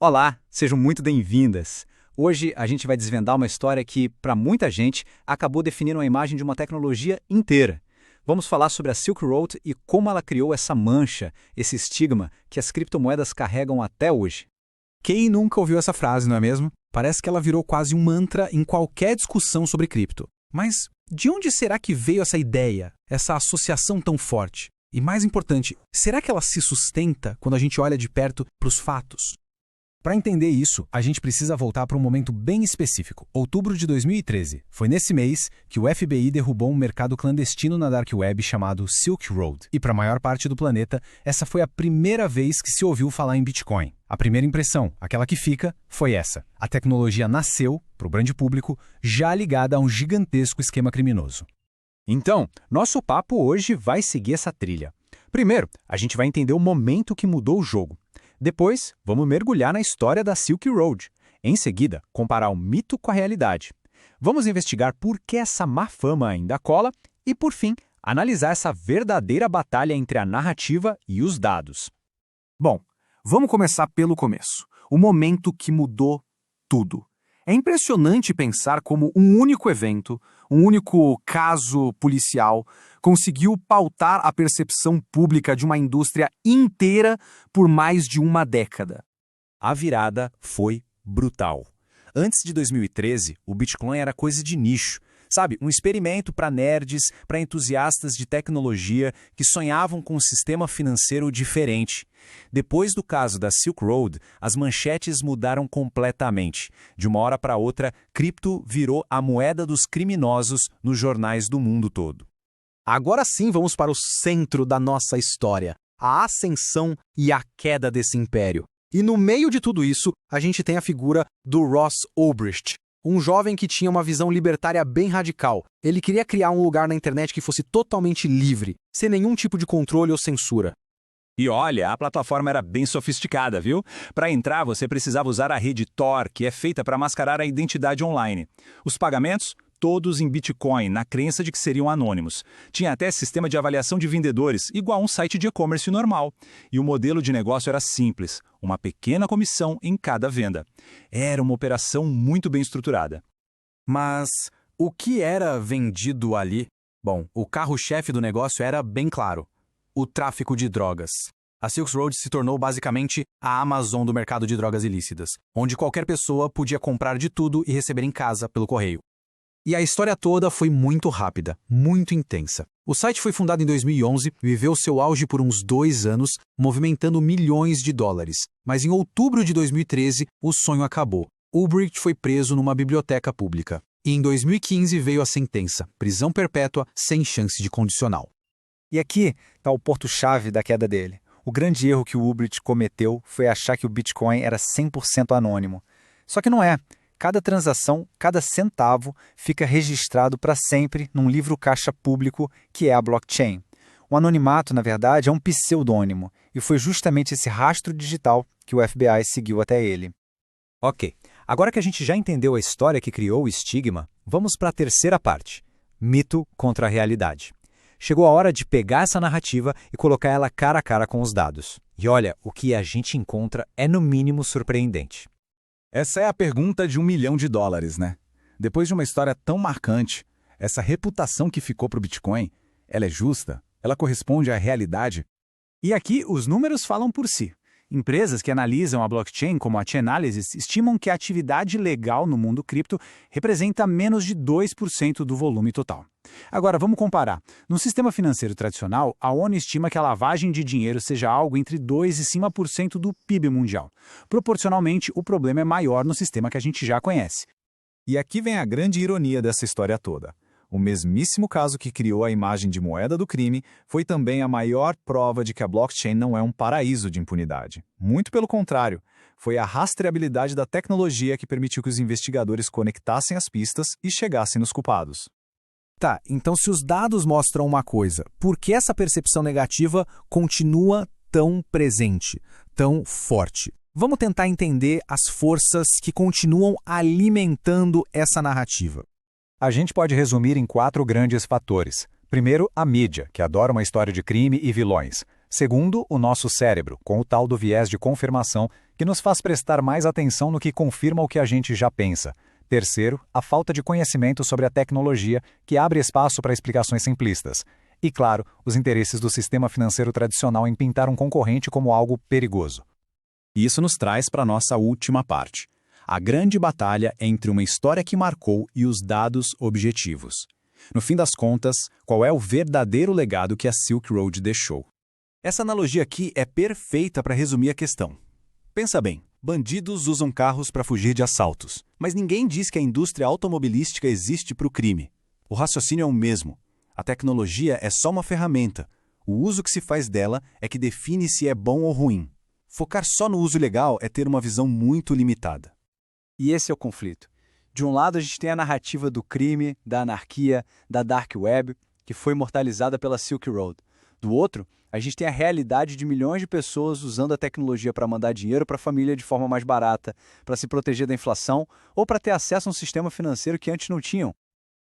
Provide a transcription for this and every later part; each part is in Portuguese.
Olá, sejam muito bem-vindas. Hoje a gente vai desvendar uma história que, para muita gente, acabou definindo a imagem de uma tecnologia inteira. Vamos falar sobre a Silk Road e como ela criou essa mancha, esse estigma que as criptomoedas carregam até hoje. Quem nunca ouviu essa frase, não é mesmo? Parece que ela virou quase um mantra em qualquer discussão sobre cripto. Mas de onde será que veio essa ideia, essa associação tão forte? E mais importante, será que ela se sustenta quando a gente olha de perto para os fatos? Para entender isso, a gente precisa voltar para um momento bem específico, outubro de 2013. Foi nesse mês que o FBI derrubou um mercado clandestino na Dark Web chamado Silk Road. E para a maior parte do planeta, essa foi a primeira vez que se ouviu falar em Bitcoin. A primeira impressão, aquela que fica, foi essa. A tecnologia nasceu, para o grande público, já ligada a um gigantesco esquema criminoso. Então, nosso papo hoje vai seguir essa trilha. Primeiro, a gente vai entender o momento que mudou o jogo. Depois, vamos mergulhar na história da Silk Road. Em seguida, comparar o mito com a realidade. Vamos investigar por que essa má fama ainda cola e, por fim, analisar essa verdadeira batalha entre a narrativa e os dados. Bom, vamos começar pelo começo. O momento que mudou tudo. É impressionante pensar como um único evento, um único caso policial, conseguiu pautar a percepção pública de uma indústria inteira por mais de uma década. A virada foi brutal. Antes de 2013, o Bitcoin era coisa de nicho. Sabe, um experimento para nerds, para entusiastas de tecnologia que sonhavam com um sistema financeiro diferente. Depois do caso da Silk Road, as manchetes mudaram completamente. De uma hora para outra, cripto virou a moeda dos criminosos nos jornais do mundo todo. Agora sim vamos para o centro da nossa história, a ascensão e a queda desse império. E no meio de tudo isso, a gente tem a figura do Ross Ulbricht, um jovem que tinha uma visão libertária bem radical. Ele queria criar um lugar na internet que fosse totalmente livre, sem nenhum tipo de controle ou censura. E olha, a plataforma era bem sofisticada, viu? Para entrar, você precisava usar a rede Tor, que é feita para mascarar a identidade online. Os pagamentos? Todos em Bitcoin, na crença de que seriam anônimos. Tinha até sistema de avaliação de vendedores, igual a um site de e-commerce normal. E o modelo de negócio era simples, uma pequena comissão em cada venda. Era uma operação muito bem estruturada. Mas o que era vendido ali? Bom, o carro-chefe do negócio era bem claro: o tráfico de drogas. A Silk Road se tornou basicamente a Amazon do mercado de drogas ilícitas, onde qualquer pessoa podia comprar de tudo e receber em casa pelo correio. E a história toda foi muito rápida, muito intensa. O site foi fundado em 2011, viveu seu auge por uns 2 anos, movimentando milhões de dólares. Mas em outubro de 2013, o sonho acabou. Ulbricht foi preso numa biblioteca pública. E em 2015 veio a sentença: prisão perpétua sem chance de condicional. E aqui está o ponto-chave da queda dele. O grande erro que o Ulbricht cometeu foi achar que o Bitcoin era 100% anônimo. Só que não é. Cada transação, cada centavo, fica registrado para sempre num livro caixa público que é a blockchain. O anonimato, na verdade, é um pseudônimo, e foi justamente esse rastro digital que o FBI seguiu até ele. Ok, agora que a gente já entendeu a história que criou o estigma, vamos para a terceira parte: mito contra a realidade. Chegou a hora de pegar essa narrativa e colocar ela cara a cara com os dados. E olha, o que a gente encontra é no mínimo surpreendente. Essa é a pergunta de $1 milhão, né? Depois de uma história tão marcante, essa reputação que ficou para o Bitcoin, ela é justa? Ela corresponde à realidade? E aqui os números falam por si. Empresas que analisam a blockchain, como a Chainalysis, estimam que a atividade legal no mundo cripto representa menos de 2% do volume total. Agora, vamos comparar. No sistema financeiro tradicional, a ONU estima que a lavagem de dinheiro seja algo entre 2% e 5% do PIB mundial. Proporcionalmente, o problema é maior no sistema que a gente já conhece. E aqui vem a grande ironia dessa história toda. O mesmíssimo caso que criou a imagem de moeda do crime foi também a maior prova de que a blockchain não é um paraíso de impunidade. Muito pelo contrário, foi a rastreabilidade da tecnologia que permitiu que os investigadores conectassem as pistas e chegassem nos culpados. Tá, então se os dados mostram uma coisa, por que essa percepção negativa continua tão presente, tão forte? Vamos tentar entender as forças que continuam alimentando essa narrativa. A gente pode resumir em 4 grandes fatores. Primeiro, a mídia, que adora uma história de crime e vilões. Segundo, o nosso cérebro, com o tal do viés de confirmação, que nos faz prestar mais atenção no que confirma o que a gente já pensa. Terceiro, a falta de conhecimento sobre a tecnologia, que abre espaço para explicações simplistas. E, claro, os interesses do sistema financeiro tradicional em pintar um concorrente como algo perigoso. E isso nos traz para a nossa última parte. A grande batalha entre uma história que marcou e os dados objetivos. No fim das contas, qual é o verdadeiro legado que a Silk Road deixou? Essa analogia aqui é perfeita para resumir a questão. Pensa bem, bandidos usam carros para fugir de assaltos, mas ninguém diz que a indústria automobilística existe para o crime. O raciocínio é o mesmo. A tecnologia é só uma ferramenta. O uso que se faz dela é que define se é bom ou ruim. Focar só no uso legal é ter uma visão muito limitada. E esse é o conflito. De um lado, a gente tem a narrativa do crime, da anarquia, da dark web, que foi imortalizada pela Silk Road. Do outro, a gente tem a realidade de milhões de pessoas usando a tecnologia para mandar dinheiro para a família de forma mais barata, para se proteger da inflação ou para ter acesso a um sistema financeiro que antes não tinham.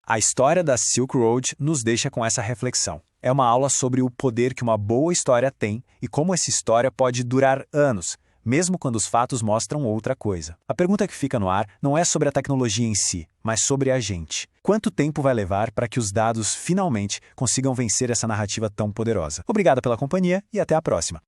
A história da Silk Road nos deixa com essa reflexão. É uma aula sobre o poder que uma boa história tem e como essa história pode durar anos, mesmo quando os fatos mostram outra coisa. A pergunta que fica no ar não é sobre a tecnologia em si, mas sobre a gente. Quanto tempo vai levar para que os dados finalmente consigam vencer essa narrativa tão poderosa? Obrigado pela companhia e até a próxima.